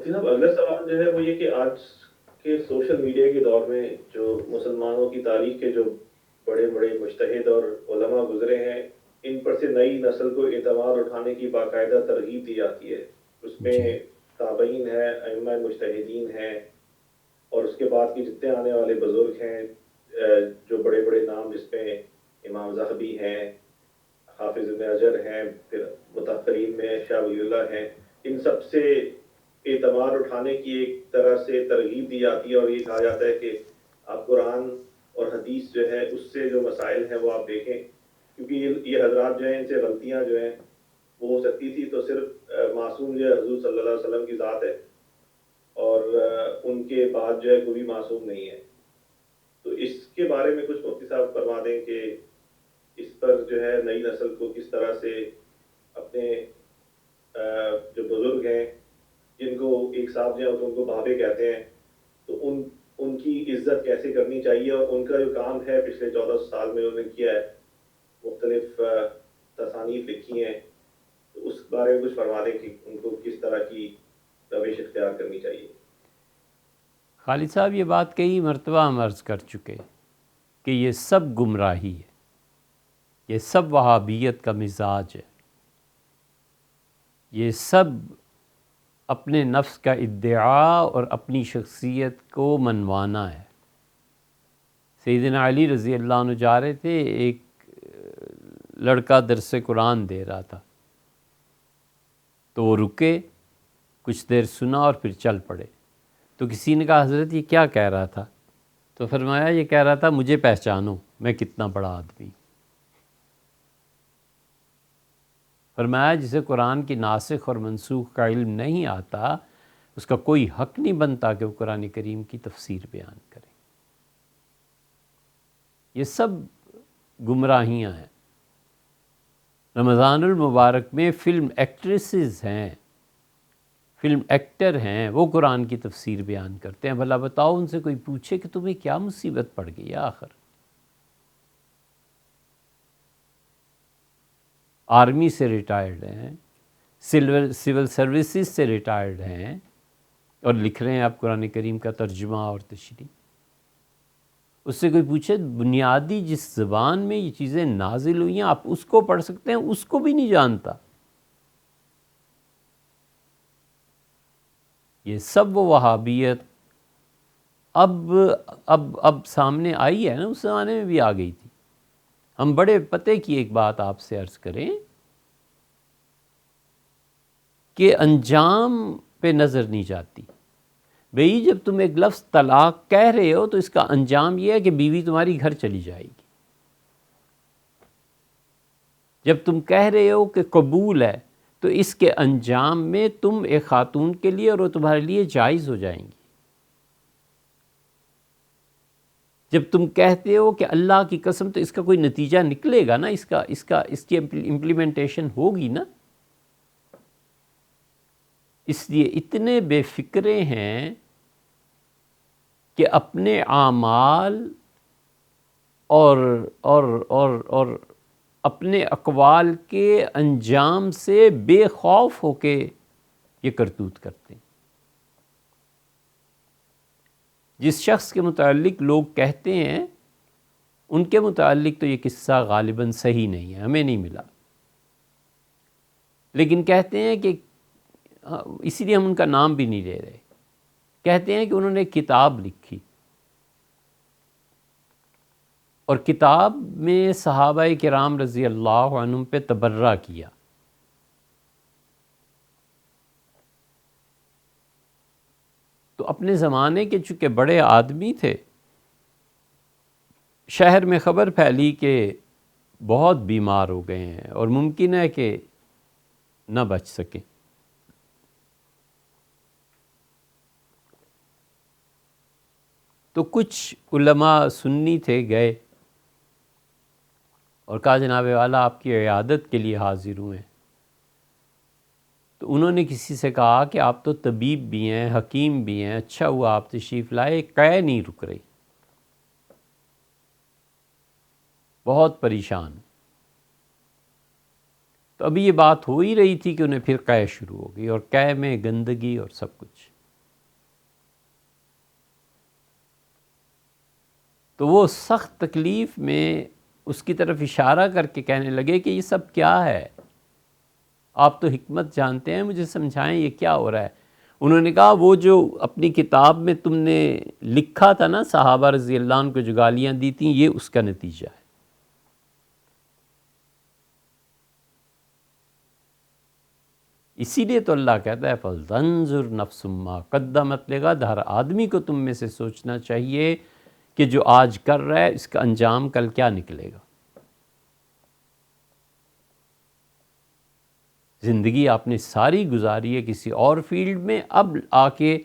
مفتی صاحب اگلا سوال جو ہے وہ یہ کہ آج کے سوشل میڈیا کے دور میں جو مسلمانوں کی تاریخ کے جو بڑے بڑے مجتہد اور علماء گزرے ہیں، ان پر سے نئی نسل کو اعتبار اٹھانے کی باقاعدہ ترغیب دی جاتی ہے. اس میں جی تابعین ہیں، ائمہ مجتہدین ہیں، اور اس کے بعد کے جتنے آنے والے بزرگ ہیں، جو بڑے بڑے نام جس میں امام ذہبی ہیں، حافظ ابن حجر ہیں، پھر متأخرین میں شاہ ولی اللہ ہیں، ان سب سے اعتبار اٹھانے کی ایک طرح سے ترغیب دی جاتی ہے، اور یہ کہا جاتا ہے کہ آپ قرآن اور حدیث جو ہے اس سے جو مسائل ہیں وہ آپ دیکھیں، کیونکہ یہ حضرات جو ہیں ان سے غلطیاں جو ہیں وہ ہو سکتی تھی، تو صرف معصوم جو ہے حضور صلی اللہ علیہ وسلم کی ذات ہے، اور ان کے بعد جو ہے کوئی بھی معصوم نہیں ہے. تو اس کے بارے میں کچھ مفتی صاحب فرما دیں کہ اس پر جو ہے نئی نسل کو کس طرح سے اپنے جو بزرگ ہیں، جن کو ایک صاحب جو ہیں تو ان کو بابے کہتے ہیں، تو ان کی عزت کیسے کرنی چاہیے، اور ان کا جو کام ہے پچھلے 14 سال میں انہوں نے کیا ہے، مختلف تصانیف لکھی ہیں، تو اس بارے میں کچھ فرما دیں کہ ان کو کس طرح کی روش اختیار کرنی چاہیے. خالد صاحب، یہ بات کئی مرتبہ ہم عرض کر چکے کہ یہ سب گمراہی ہے، یہ سب وہابیت کا مزاج ہے، یہ سب اپنے نفس کا ادعا اور اپنی شخصیت کو منوانا ہے. سیدنا علی رضی اللہ عنہ جا رہے تھے، ایک لڑکا درس قرآن دے رہا تھا، تو وہ رکے، کچھ دیر سنا اور پھر چل پڑے. تو کسی نے کہا حضرت یہ کیا کہہ رہا تھا؟ تو فرمایا یہ کہہ رہا تھا مجھے پہچانو میں کتنا بڑا آدمی. فرمایا جسے قرآن کی ناسخ اور منسوخ کا علم نہیں آتا، اس کا کوئی حق نہیں بنتا کہ وہ قرآن کریم کی تفسیر بیان کرے. یہ سب گمراہیاں ہیں. رمضان المبارک میں فلم ایکٹریسز ہیں، فلم ایکٹر ہیں، وہ قرآن کی تفسیر بیان کرتے ہیں. بھلا بتاؤ ان سے کوئی پوچھے کہ تمہیں کیا مصیبت پڑ گئی ہے آخر؟ آرمی سے ریٹائرڈ ہیں، سول سروسز سے ریٹائرڈ ہیں، اور لکھ رہے ہیں آپ قرآن کریم کا ترجمہ اور تشریح. اس سے کوئی پوچھے بنیادی جس زبان میں یہ چیزیں نازل ہوئی ہیں آپ اس کو پڑھ سکتے ہیں، اس کو بھی نہیں جانتا. یہ سب وہ وہابیت اب سامنے آئی ہے نا، اس زمانے میں بھی آ گئی تھی. ہم بڑے پتے کی ایک بات آپ سے عرض کریں کہ انجام پہ نظر نہیں جاتی. بھئی جب تم ایک لفظ طلاق کہہ رہے ہو تو اس کا انجام یہ ہے کہ بیوی تمہاری گھر چلی جائے گی. جب تم کہہ رہے ہو کہ قبول ہے تو اس کے انجام میں تم ایک خاتون کے لیے اور وہ تمہارے لیے جائز ہو جائیں گی. جب تم کہتے ہو کہ اللہ کی قسم تو اس کا کوئی نتیجہ نکلے گا نا، اس کی امپلیمنٹیشن ہوگی نا. اس لیے اتنے بے فکرے ہیں کہ اپنے اعمال اور اپنے اقوال کے انجام سے بے خوف ہو کے یہ کرتوت کرتے ہیں. جس شخص کے متعلق لوگ کہتے ہیں ان کے متعلق تو یہ قصہ غالباً صحیح نہیں ہے، ہمیں نہیں ملا، لیکن کہتے ہیں کہ اسی لیے ہم ان کا نام بھی نہیں لے رہے. کہتے ہیں کہ انہوں نے ایک کتاب لکھی اور کتاب میں صحابہ کرام رضی اللہ عنہم پہ تبرہ کیا. تو اپنے زمانے کے چونکہ بڑے آدمی تھے، شہر میں خبر پھیلی کہ بہت بیمار ہو گئے ہیں اور ممکن ہے کہ نہ بچ سکیں. تو کچھ علماء سنی تھے، گئے اور کہا جناب والا آپ کی عیادت کے لیے حاضر ہوئے. تو انہوں نے کسی سے کہا کہ آپ تو طبیب بھی ہیں، حکیم بھی ہیں، اچھا ہوا آپ تشریف لائے، قے نہیں رک رہی. بہت پریشان. تو ابھی یہ بات ہو ہی رہی تھی کہ انہیں پھر قے شروع ہو گئی، اور قے میں گندگی اور سب کچھ. تو وہ سخت تکلیف میں اس کی طرف اشارہ کر کے کہنے لگے کہ یہ سب کیا ہے، آپ تو حکمت جانتے ہیں، مجھے سمجھائیں یہ کیا ہو رہا ہے۔ انہوں نے کہا وہ جو اپنی کتاب میں تم نے لکھا تھا نا صحابہ رضی اللہ عنہ کو جو گالیاں دی تھیں، یہ اس کا نتیجہ ہے۔ اسی لیے تو اللہ کہتا ہے فَلْتَنظُرْ نَفْسٌ مَّا قَدَّمَتْ لِغَدٍ، ہر آدمی کو تم میں سے سوچنا چاہیے کہ جو آج کر رہا ہے اس کا انجام کل کیا نکلے گا۔ زندگی آپ نے ساری گزاری ہے کسی اور فیلڈ میں، اب آ کے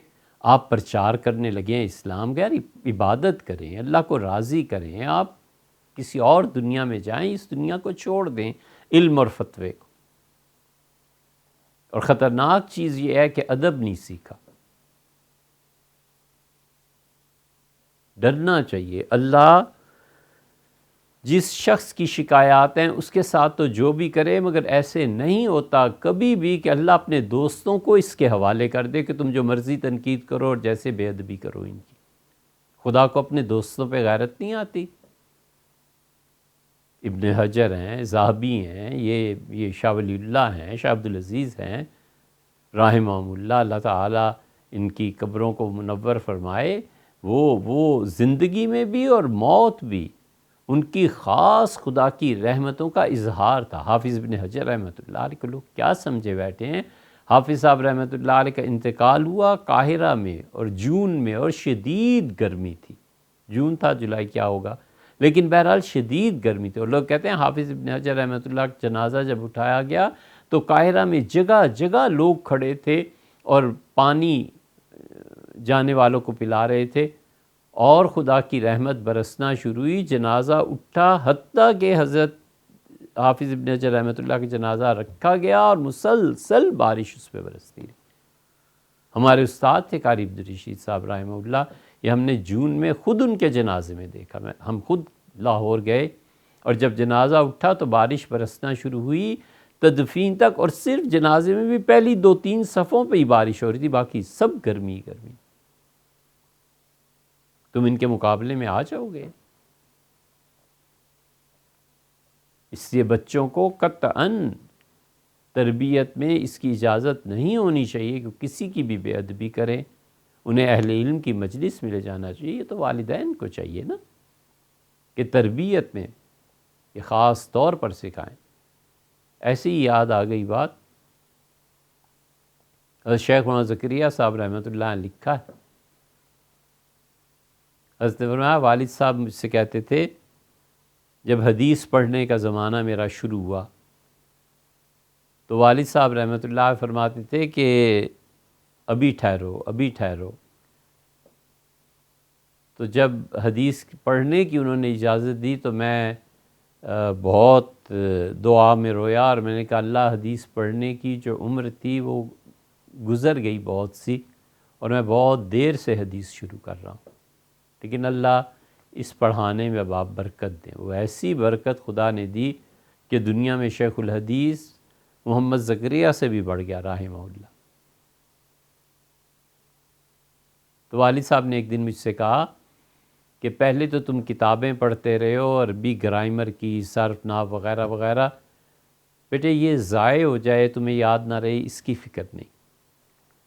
آپ پرچار کرنے لگے ہیں اسلام کا، یار عبادت کریں، اللہ کو راضی کریں، آپ کسی اور دنیا میں جائیں، اس دنیا کو چھوڑ دیں علم اور فتوے کو۔ اور خطرناک چیز یہ ہے کہ ادب نہیں سیکھا۔ ڈرنا چاہیے، اللہ جس شخص کی شکایات ہیں اس کے ساتھ تو جو بھی کرے، مگر ایسے نہیں ہوتا کبھی بھی کہ اللہ اپنے دوستوں کو اس کے حوالے کر دے کہ تم جو مرضی تنقید کرو اور جیسے بے ادبی کرو ان کی۔ خدا کو اپنے دوستوں پہ غیرت نہیں آتی۔ ابن حجر ہیں، ذہبی ہیں، یہ شاہ ولی اللہ ہیں، شاہ عبدالعزیز ہیں رحمہم اللہ، اللہ تعالیٰ ان کی قبروں کو منور فرمائے، وہ زندگی میں بھی اور موت بھی ان کی خاص خدا کی رحمتوں کا اظہار تھا۔ حافظ ابن حجر رحمۃ اللہ علیہ کو لوگ کیا سمجھے بیٹھے ہیں۔ حافظ صاحب رحمۃ اللہ علیہ کا انتقال ہوا قاہرہ میں اور جون میں، اور شدید گرمی تھی، جون تھا جولائی کیا ہوگا، لیکن بہرحال شدید گرمی تھی۔ اور لوگ کہتے ہیں حافظ ابن حجر رحمۃ اللہ کا جنازہ جب اٹھایا گیا تو قاہرہ میں جگہ جگہ لوگ کھڑے تھے اور پانی جانے والوں کو پلا رہے تھے، اور خدا کی رحمت برسنا شروع ہوئی، جنازہ اٹھا، حتیٰ کہ حضرت حافظ ابن حجر رحمۃ اللہ کا جنازہ رکھا گیا اور مسلسل بارش اس پہ برستی رہی۔ ہمارے استاد تھے قاری عبدالرشید صاحب رحمہ اللہ، یہ ہم نے جون میں خود ان کے جنازے میں دیکھا، ہم خود لاہور گئے اور جب جنازہ اٹھا تو بارش برسنا شروع ہوئی تدفین تک، اور صرف جنازے میں بھی پہلی 2-3 صفوں پہ ہی بارش ہو رہی تھی، باقی سب گرمی گرمی۔ تم ان کے مقابلے میں آ جاؤ گے؟ اس لیے بچوں کو قطعاً تربیت میں اس کی اجازت نہیں ہونی چاہیے کہ کسی کی بھی بے ادبی کریں، انہیں اہل علم کی مجلس میں لے جانا چاہیے۔ یہ تو والدین کو چاہیے نا کہ تربیت میں یہ خاص طور پر سکھائیں۔ ایسی ہی یاد آ گئی بات، حضرت شیخ مولانا زکریا صاحب رحمۃ اللہ نے لکھا ہے، حضرت فرمایا والد صاحب مجھ سے کہتے تھے جب حدیث پڑھنے کا زمانہ میرا شروع ہوا تو والد صاحب رحمۃ اللہ فرماتے تھے کہ ابھی ٹھہرو ابھی ٹھہرو۔ تو جب حدیث پڑھنے کی انہوں نے اجازت دی تو میں بہت دعا میں رویا، اور میں نے کہا اللہ حدیث پڑھنے کی جو عمر تھی وہ گزر گئی بہت سی، اور میں بہت دیر سے حدیث شروع کر رہا ہوں، لیکن اللہ اس پڑھانے میں اب آپ برکت دیں۔ وہ ایسی برکت خدا نے دی کہ دنیا میں شیخ الحدیث محمد زکریا سے بھی بڑھ گیا رحمہ اللہ۔ تو والد صاحب نے ایک دن مجھ سے کہا کہ پہلے تو تم کتابیں پڑھتے رہے ہو، عربی گرامر کی، صرف نحو وغیرہ وغیرہ، بیٹے یہ ضائع ہو جائے تمہیں یاد نہ رہے اس کی فکر نہیں،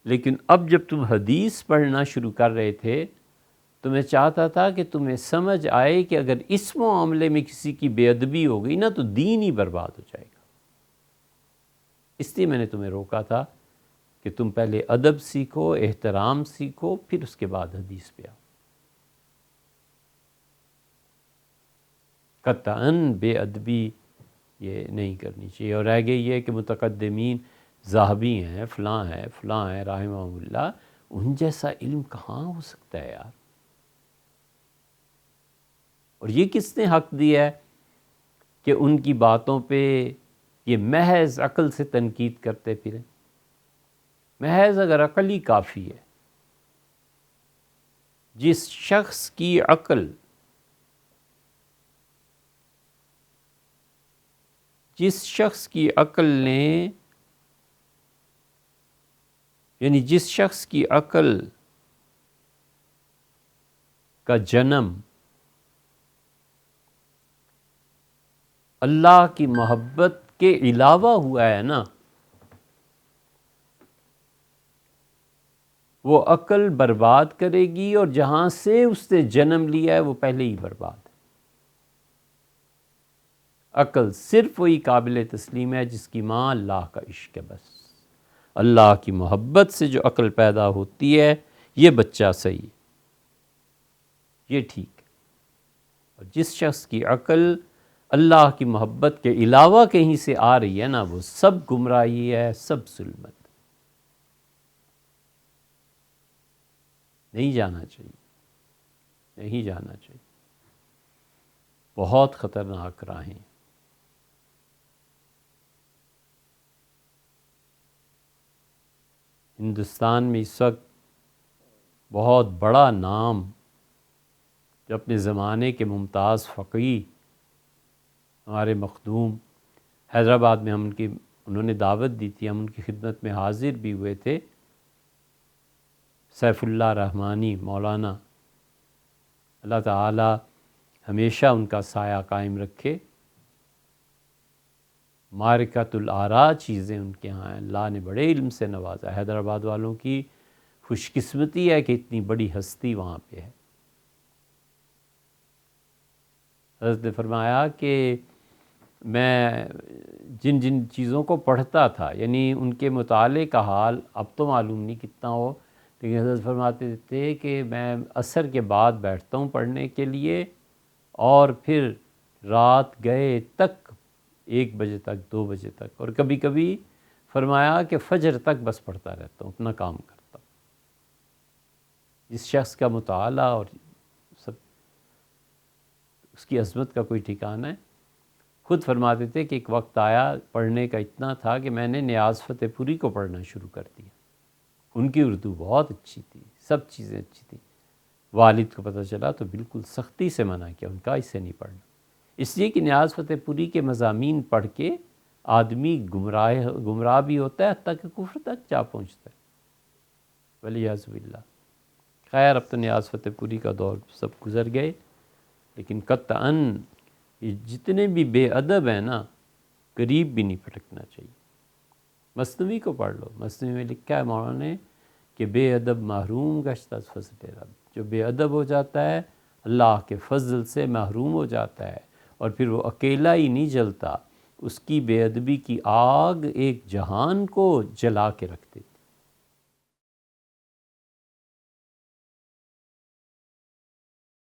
لیکن اب جب تم حدیث پڑھنا شروع کر رہے تھے تو میں چاہتا تھا کہ تمہیں سمجھ آئے کہ اگر اس معاملے میں کسی کی بے ادبی ہو گئی نا تو دین ہی برباد ہو جائے گا، اس لیے میں نے تمہیں روکا تھا کہ تم پہلے ادب سیکھو، احترام سیکھو، پھر اس کے بعد حدیث پہ آؤ۔ قطعاً بے ادبی یہ نہیں کرنی چاہیے۔ اور رہ گئی یہ کہ متقدمین ذہبی ہیں، فلاں ہیں رحمہ اللہ، ان جیسا علم کہاں ہو سکتا ہے یار؟ اور یہ کس نے حق دیا ہے کہ ان کی باتوں پہ یہ محض عقل سے تنقید کرتے پھریں؟ محض اگر عقل ہی کافی ہے، جس شخص کی عقل نے یعنی جس شخص کی عقل کا جنم اللہ کی محبت کے علاوہ ہوا ہے نا، وہ عقل برباد کرے گی، اور جہاں سے اس نے جنم لیا ہے وہ پہلے ہی برباد ہے۔ عقل صرف وہی قابل تسلیم ہے جس کی ماں اللہ کا عشق ہے، بس اللہ کی محبت سے جو عقل پیدا ہوتی ہے، یہ بچہ صحیح ہے، یہ ٹھیک ہے۔ اور جس شخص کی عقل اللہ کی محبت کے علاوہ کہیں سے آ رہی ہے نا، وہ سب گمراہی ہے، سب ظلمت، نہیں جانا چاہیے، نہیں جانا چاہیے، بہت خطرناک راہیں۔ ہندوستان میں اس وقت بہت بڑا نام جو اپنے زمانے کے ممتاز فقیہ، ہمارے مخدوم، حیدرآباد میں ہم انہوں نے دعوت دی تھی، ہم ان کی خدمت میں حاضر بھی ہوئے تھے، سیف اللہ رحمانی مولانا، اللہ تعالی ہمیشہ ان کا سایہ قائم رکھے۔ معرکۃ الآراء چیزیں ان کے ہاں ہیں، اللہ نے بڑے علم سے نوازا، حیدرآباد والوں کی خوش قسمتی ہے کہ اتنی بڑی ہستی وہاں پہ ہے۔ حضرت نے فرمایا کہ میں جن جن چیزوں کو پڑھتا تھا، یعنی ان کے مطالعے کا حال اب تو معلوم نہیں کتنا ہو، لیکن حضرت فرماتے تھے کہ میں عصر کے بعد بیٹھتا ہوں پڑھنے کے لیے، اور پھر رات گئے تک 1 بجے تک، 2 بجے تک، اور کبھی کبھی فرمایا کہ فجر تک بس پڑھتا رہتا ہوں، اپنا کام کرتا ہوں۔ جس شخص کا مطالعہ اور سب، اس کی عظمت کا کوئی ٹھکانہ ہے۔ خود فرماتے تھے کہ ایک وقت آیا پڑھنے کا اتنا تھا کہ میں نے نیاز فتح پوری کو پڑھنا شروع کر دیا۔ ان کی اردو بہت اچھی تھی، سب چیزیں اچھی تھیں۔ والد کو پتہ چلا تو بالکل سختی سے منع کیا، ان کا اسے نہیں پڑھنا، اس لیے کہ نیاز فتح پوری کے مضامین پڑھ کے آدمی گمراہ بھی ہوتا ہے، حتیٰ کہ کفر تک جا پہنچتا ہے، والعیاذ باللہ۔ خیر، اب تو نیاز فتح پوری کا دور سب گزر گئے، لیکن قطعاً یہ جتنے بھی بے ادب ہیں نا، قریب بھی نہیں پھٹکنا چاہیے۔ مثنوی کو پڑھ لو، مثنوی میں لکھا ہے مولانا نے کہ بے ادب محروم گشت از فضل رب، جو بے ادب ہو جاتا ہے اللہ کے فضل سے محروم ہو جاتا ہے، اور پھر وہ اکیلا ہی نہیں جلتا، اس کی بے ادبی کی آگ ایک جہان کو جلا کے رکھ دیتی۔